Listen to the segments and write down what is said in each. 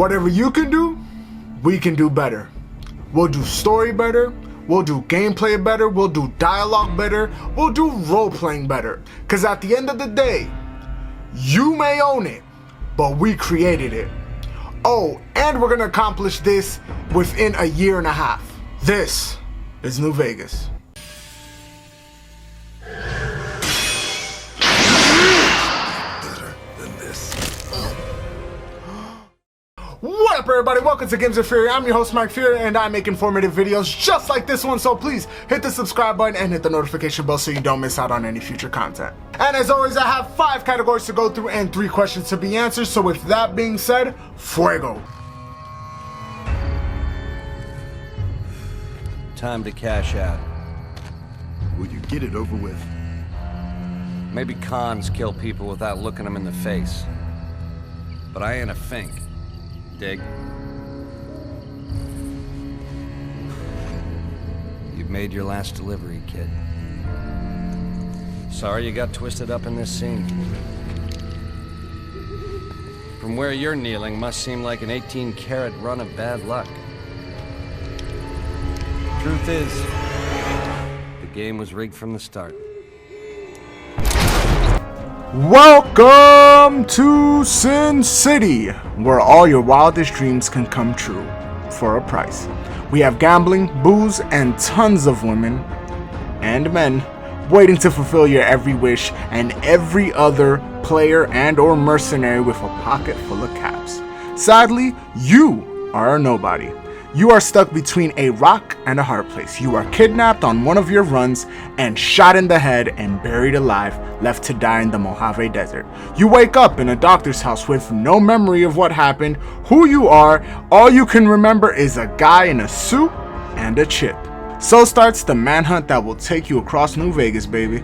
Whatever you can do, we can do better. We'll do story better, we'll do gameplay better, we'll do dialogue better, we'll do role-playing better. Cause at the end of the day, you may own it, but we created it. Oh, and we're gonna accomplish this within a year and a half. This is New Vegas. What up, everybody? Welcome to Games of Fury. I'm your host, Mike Fury, and I make informative videos just like this one, so please hit the subscribe button and hit the notification bell so you don't miss out on any future content. And as always, I have 5 categories to go through and 3 questions to be answered, so with that being said, fuego. Time to cash out. Will you get it over with? Maybe cons kill people without looking them in the face. But I ain't a fink. Dig? You've made your last delivery, kid. Sorry you got twisted up in this scene. From where you're kneeling must seem like an 18-carat run of bad luck. Truth is, the game was rigged from the start. Welcome to Sin City, where all your wildest dreams can come true for a price. We have gambling, booze, and tons of women and men waiting to fulfill your every wish, and every other player and or mercenary with a pocket full of caps. Sadly, you are a nobody. You are stuck between a rock and a hard place. You are kidnapped on one of your runs and shot in the head and buried alive, left to die in the Mojave Desert. You wake up in a doctor's house with no memory of what happened, who you are. All you can remember is a guy in a suit and a chip. So starts the manhunt that will take you across New Vegas, baby,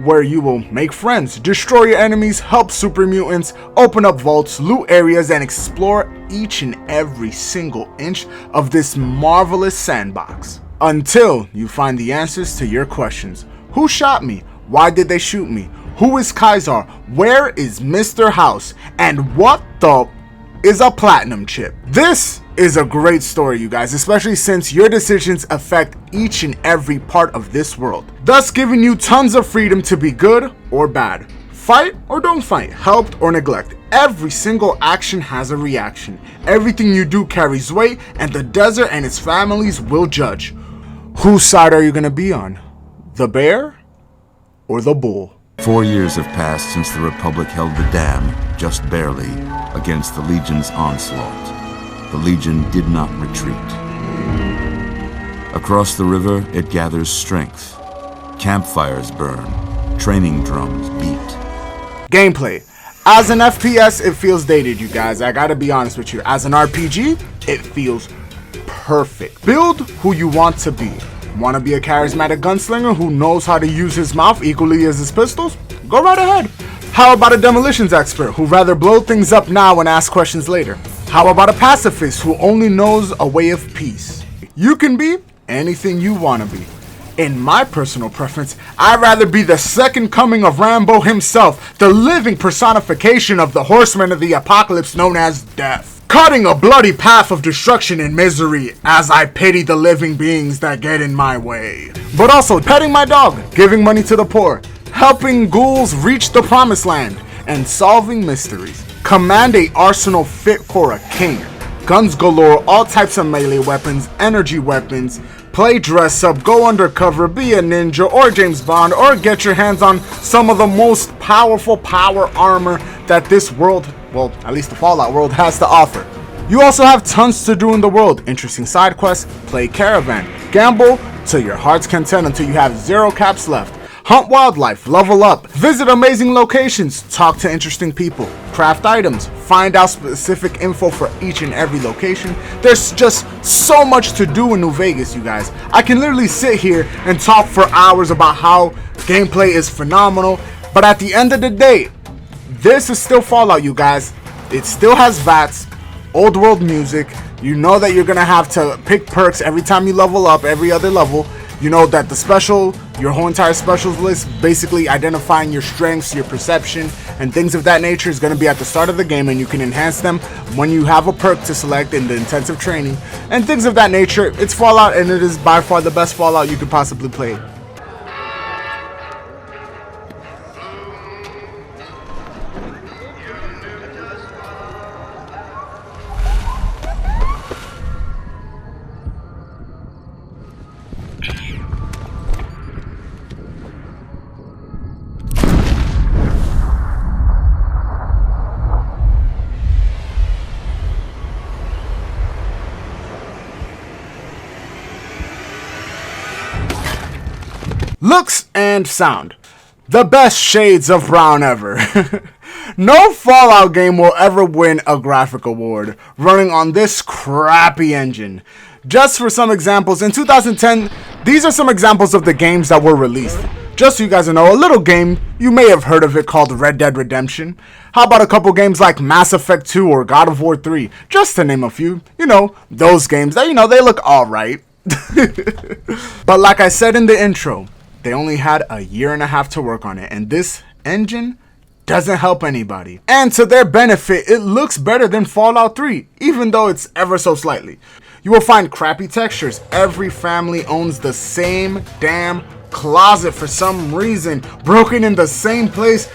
where you will make friends, destroy your enemies, help super mutants, open up vaults, loot areas, and explore each and every single inch of this marvelous sandbox. Until you find the answers to your questions. Who shot me? Why did they shoot me? Who is Kaiser? Where is Mr. House? And what the is a platinum chip? This is a great story, you guys, especially since your decisions affect each and every part of this world, thus giving you tons of freedom to be good or bad, fight or don't fight, helped or neglect. Every single action has a reaction. Everything you do carries weight, and the desert and its families will judge. Whose side are you gonna be on? The bear or the bull? 4 years have passed since the Republic held the dam, just barely, against the Legion's onslaught. The Legion did not retreat. Across the river, it gathers strength. Campfires burn. Training drums beat. Gameplay. As an FPS, it feels dated, you guys. I gotta be honest with you. As an RPG, it feels perfect. Build who you want to be. Want to be a charismatic gunslinger who knows how to use his mouth equally as his pistols? Go right ahead. How about a demolitions expert who'd rather blow things up now and ask questions later? How about a pacifist who only knows a way of peace? You can be anything you want to be. In my personal preference, I'd rather be the second coming of Rambo himself, the living personification of the horseman of the apocalypse known as death. Cutting a bloody path of destruction and misery as I pity the living beings that get in my way. But also petting my dog, giving money to the poor, helping ghouls reach the promised land, and solving mysteries. Command a arsenal fit for a king. Guns galore, all types of melee weapons, energy weapons. Play dress up, go undercover, be a ninja or James Bond, or get your hands on some of the most powerful power armor that this world, well, at least the Fallout world, has to offer. You also have tons to do in the world. Interesting side quests, play caravan, gamble to your heart's content until you have 0 caps left. Hunt wildlife, level up, visit amazing locations, talk to interesting people, craft items, find out specific info for each and every location. There's just so much to do in New Vegas, you guys. I can literally sit here and talk for hours about how gameplay is phenomenal, but at the end of the day, this is still Fallout, you guys. It still has VATS, old world music. You know that you're gonna have to pick perks every time you level up, every other level. You know that your whole entire specials list, basically identifying your strengths, your perception, and things of that nature, is going to be at the start of the game, and you can enhance them when you have a perk to select in the intensive training, and things of that nature. It's Fallout, and it is by far the best Fallout you could possibly play. Looks and sound. The best shades of brown ever. No Fallout game will ever win a graphic award running on this crappy engine. Just for some examples, in 2010, these are some examples of the games that were released. Just so you guys know, a little game, you may have heard of it, called Red Dead Redemption. How about a couple games like Mass Effect 2 or God of War 3, just to name a few. You know, those games that, they look alright. But like I said in the intro, they only had a year and a half to work on it, and this engine doesn't help anybody. And to their benefit, it looks better than Fallout 3, even though it's ever so slightly. You will find crappy textures. Every family owns the same damn closet for some reason, broken in the same place.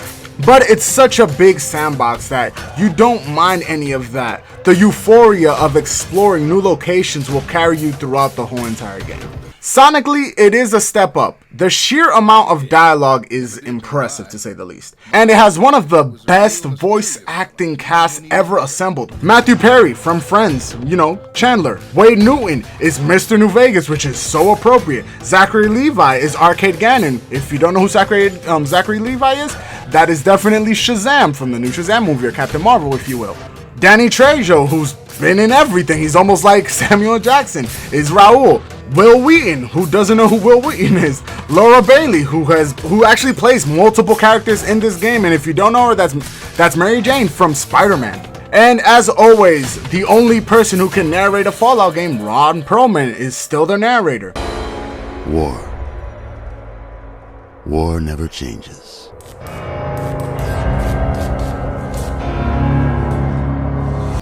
But it's such a big sandbox that you don't mind any of that. The euphoria of exploring new locations will carry you throughout the whole entire game. Sonically, it is a step up. The sheer amount of dialogue is impressive, to say the least. And it has one of the best voice acting casts ever assembled. Matthew Perry from Friends, Chandler. Wade Newton is Mr. New Vegas, which is so appropriate. Zachary Levi is Arcade Gannon. If you don't know who Zachary Levi is, that is definitely Shazam from the new Shazam movie, or Captain Marvel, if you will. Danny Trejo, who's been in everything, he's almost like Samuel Jackson, is Raul. Will Wheaton, who doesn't know who Will Wheaton is. Laura Bailey, who actually plays multiple characters in this game, and if you don't know her, that's Mary Jane from Spider-Man. And as always, the only person who can narrate a Fallout game, Ron Perlman, is still the narrator. War never changes.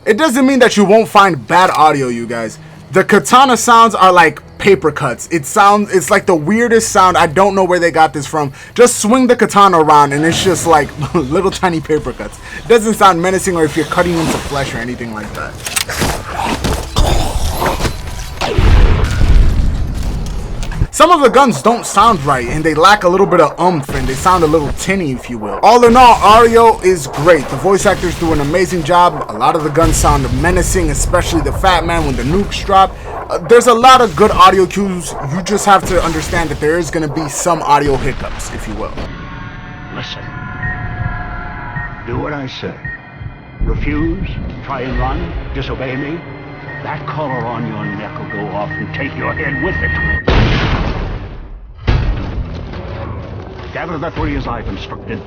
It doesn't mean that you won't find bad audio, you guys. The katana sounds are like paper cuts. It's like the weirdest sound. I don't know where they got this from. Just swing the katana around and it's just like little tiny paper cuts. It doesn't sound menacing or if you're cutting into flesh or anything like that. Some of the guns don't sound right and they lack a little bit of oomph and they sound a little tinny, if you will. All in all, audio is great. The voice actors do an amazing job. A lot of the guns sound menacing, especially the Fat Man when the nukes drop. There's a lot of good audio cues. You just have to understand that there is going to be some audio hiccups, if you will. Listen. Do what I say. Refuse, try and run, disobey me. That collar on your neck will go off and take your head with it. Gather the three as I've instructed.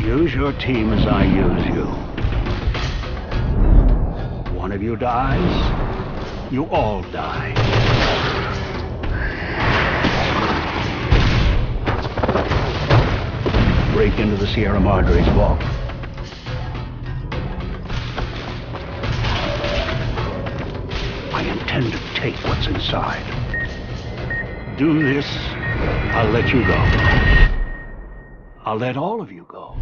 Use your team as I use you. One of you dies, you all die. Break into the Sierra Madre's vault. I intend to take what's inside. Do this, I'll let you go. I'll let all of you go.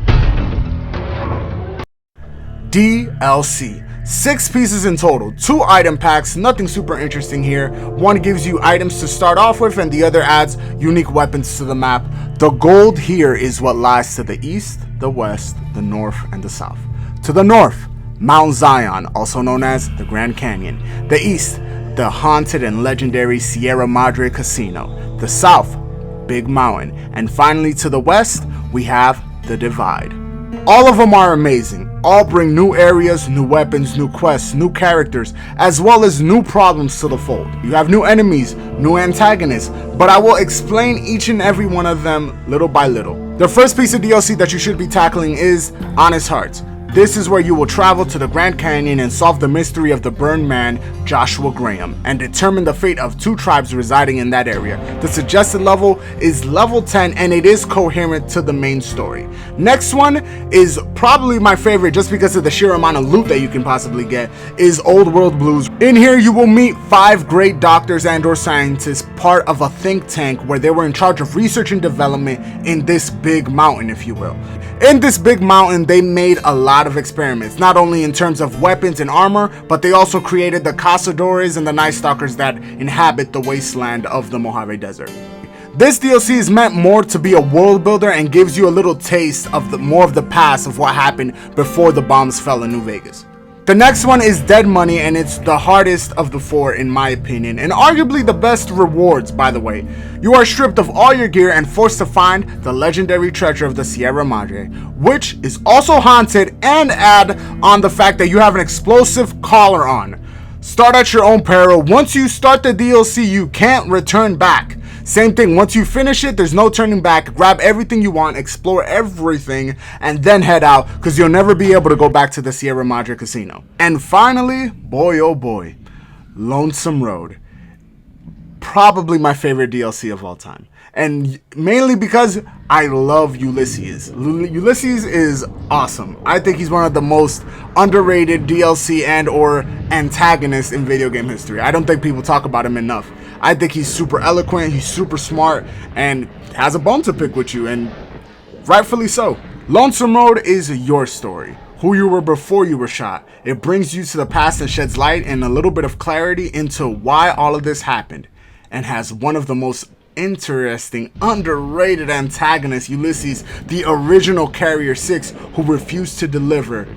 DLC. 6 pieces in total, 2 item packs, nothing super interesting here. One gives you items to start off with and the other adds unique weapons to the map. The gold here is what lies to the east, the west, the north, and the south. To the north, Mount Zion, also known as the Grand Canyon. The east, the haunted and legendary Sierra Madre Casino. The south, Big Mountain. And finally to the west, we have the Divide. All of them are amazing. All bring new areas, new weapons, new quests, new characters, as well as new problems to the fold. You have new enemies, new antagonists, but I will explain each and every one of them little by little. The first piece of DLC that you should be tackling is Honest Hearts. This is where you will travel to the Grand Canyon and solve the mystery of the burned man, Joshua Graham, and determine the fate of 2 tribes residing in that area. The suggested level is level 10 and it is coherent to the main story. Next one is probably my favorite just because of the sheer amount of loot that you can possibly get, is Old World Blues. In here you will meet 5 great doctors and or scientists, part of a think tank where they were in charge of research and development in this big mountain, if you will. In this big mountain, they made a lot of experiments, not only in terms of weapons and armor, but they also created the cazadores and the night stalkers that inhabit the wasteland of the Mojave Desert. This DLC is meant more to be a world builder and gives you a little taste of more of the past of what happened before the bombs fell in New Vegas. The next one is Dead Money, and it's the hardest of the 4 in my opinion, and arguably the best rewards, by the way. You are stripped of all your gear and forced to find the legendary treasure of the Sierra Madre, which is also haunted, and add on the fact that you have an explosive collar on. Start at your own peril. Once you start the DLC, you can't return back. Same thing, once you finish it, there's no turning back. Grab everything you want, explore everything, and then head out, because you'll never be able to go back to the Sierra Madre Casino. And finally, boy oh boy, Lonesome Road. Probably my favorite DLC of all time. And mainly because I love Ulysses. Ulysses is awesome. I think he's one of the most underrated DLC and or antagonists in video game history. I don't think people talk about him enough. I think he's super eloquent, he's super smart, and has a bone to pick with you, and rightfully so. Lonesome Road is your story, who you were before you were shot. It brings you to the past and sheds light and a little bit of clarity into why all of this happened, and has one of the most interesting, underrated antagonists, Ulysses, the original Carrier 6, who refused to deliver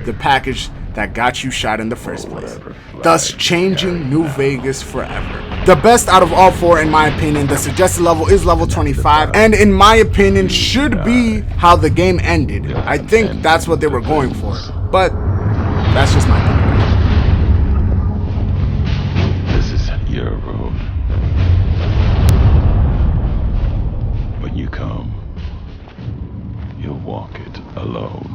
the package that got you shot in the first place, thus changing New Vegas forever. The best out of all 4 in my opinion. The suggested level is level 25, and in my opinion should be how the game ended. I think that's what they were going for, but that's just my opinion. This isn't your road. When you come, you'll walk it alone.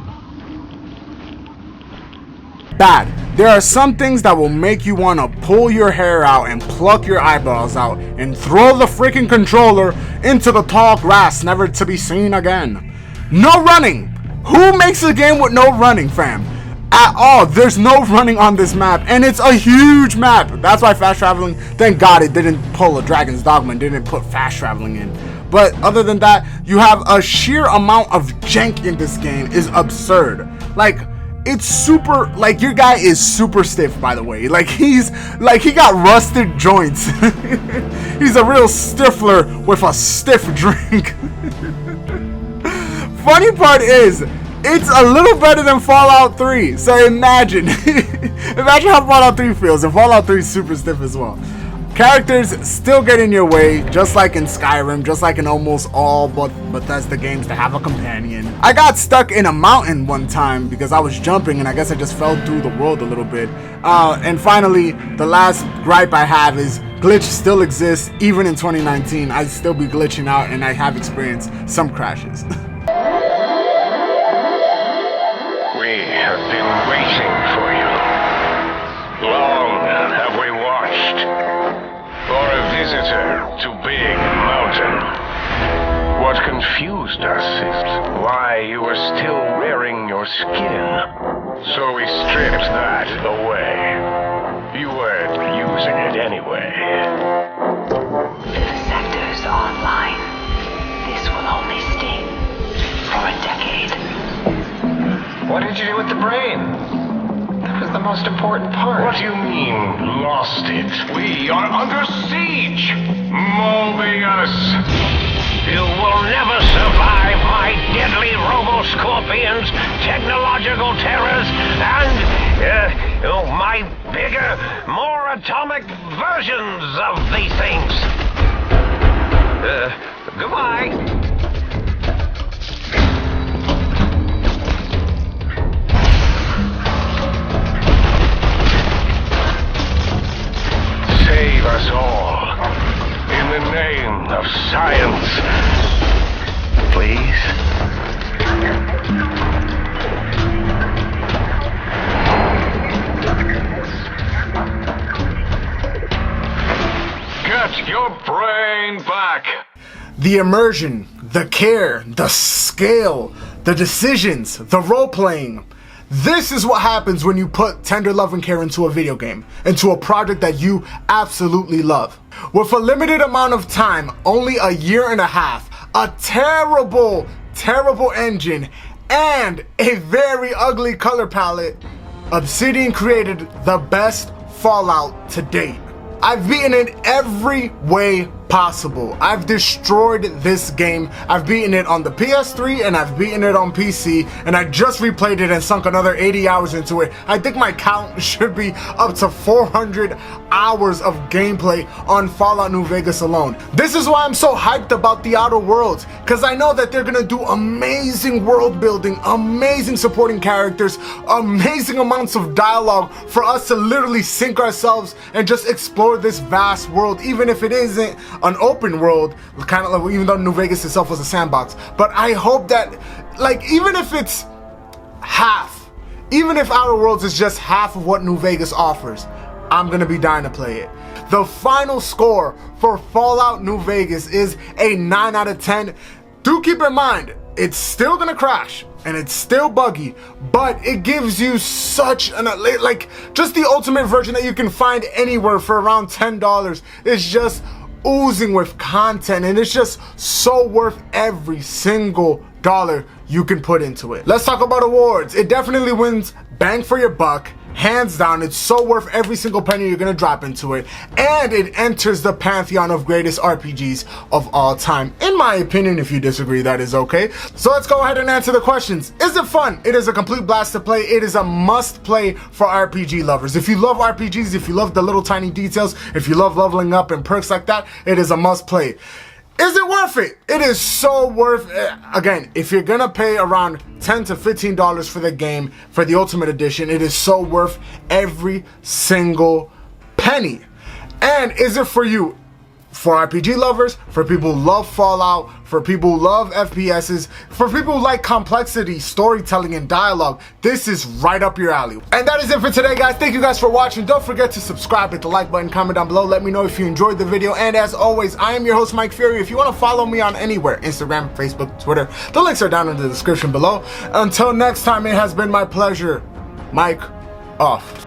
Bad. There are some things that will make you want to pull your hair out and pluck your eyebrows out and throw the freaking controller into the tall grass, never to be seen again. No running. Who makes a game with no running, fam? At all. There's no running on this map, and it's a huge map. That's why fast traveling, thank God it didn't pull a Dragon's Dogma and didn't put fast traveling in. But other than that, you have a sheer amount of jank in this game is absurd. Like, it's super, like, your guy is super stiff, by the way. Like, he got rusted joints. He's a real stifler with a stiff drink. Funny part is, it's a little better than Fallout 3. So imagine, imagine how Fallout 3 feels. And Fallout 3 is super stiff as well. Characters still get in your way, just like in Skyrim, just like in almost all but Bethesda games that have a companion. I got stuck in a mountain one time because I was jumping, and I guess I just fell through the world a little bit. And finally, the last gripe I have is glitch still exists, even in 2019. I still be glitching out, and I have experienced some crashes. We have been waiting for you. Long have we watched for a visitor to Big Mountain. What confused us is why you were still wearing your skin. So we stripped that away. You weren't using it anyway. Vivisector's online. This will only sting for a decade. What did you do with the brain? That was the most important part. What do you mean, lost it? We are under siege! Mobius! You will never survive my deadly robo-scorpions, technological terrors, and my bigger, more atomic versions of these things. Goodbye. Save us all, in the name of science, please. want your brain back. The immersion, the care, the scale, the decisions, the role-playing. This is what happens when you put tender love and care into a video game, into a project that you absolutely love. With a limited amount of time, only a year and a half, a terrible engine, and a very ugly color palette, Obsidian created the best Fallout to date. I've beaten it every way possible. I've destroyed this game. I've beaten it on the PS3 and I've beaten it on PC, and I just replayed it and sunk another 80 hours into it. I think my count should be up to 400 hours of gameplay on Fallout New Vegas alone. This is why I'm so hyped about the Outer Worlds, because I know that they're gonna do amazing world building, amazing supporting characters, amazing amounts of dialogue for us to literally sink ourselves and just explore this vast world, even if it isn't an open world, kind of like, even though New Vegas itself was a sandbox. But I hope that, like, even if it's half, even if Outer Worlds is just half of what New Vegas offers, I'm gonna be dying to play it. The final score for Fallout New Vegas is a 9 out of 10. Do keep in mind, it's still gonna crash and it's still buggy, but it gives you such an, like, just the ultimate version that you can find anywhere for around $10 is just oozing with content, and it's just so worth every single dollar you can put into it. Let's talk about awards. It definitely wins bang for your buck. Hands down, it's so worth every single penny you're gonna drop into it, and it enters the pantheon of greatest RPGs of all time. In my opinion, if you disagree, that is okay. So let's go ahead and answer the questions. Is it fun? It is a complete blast to play. It is a must play for RPG lovers. If you love RPGs, if you love the little tiny details, if you love leveling up and perks like that, it is a must play. Is it worth it? It is so worth it. Again, if you're gonna pay around $10 to $15 for the game, for the Ultimate Edition, it is so worth every single penny. And is it for you? For RPG lovers, for people who love Fallout, for people who love FPSs, for people who like complexity, storytelling, and dialogue, this is right up your alley. And that is it for today, guys. Thank you guys for watching. Don't forget to subscribe, hit the like button, comment down below. Let me know if you enjoyed the video. And as always, I am your host, Mike Fury. If you want to follow me on anywhere, Instagram, Facebook, Twitter, the links are down in the description below. Until next time, it has been my pleasure. Mike, off.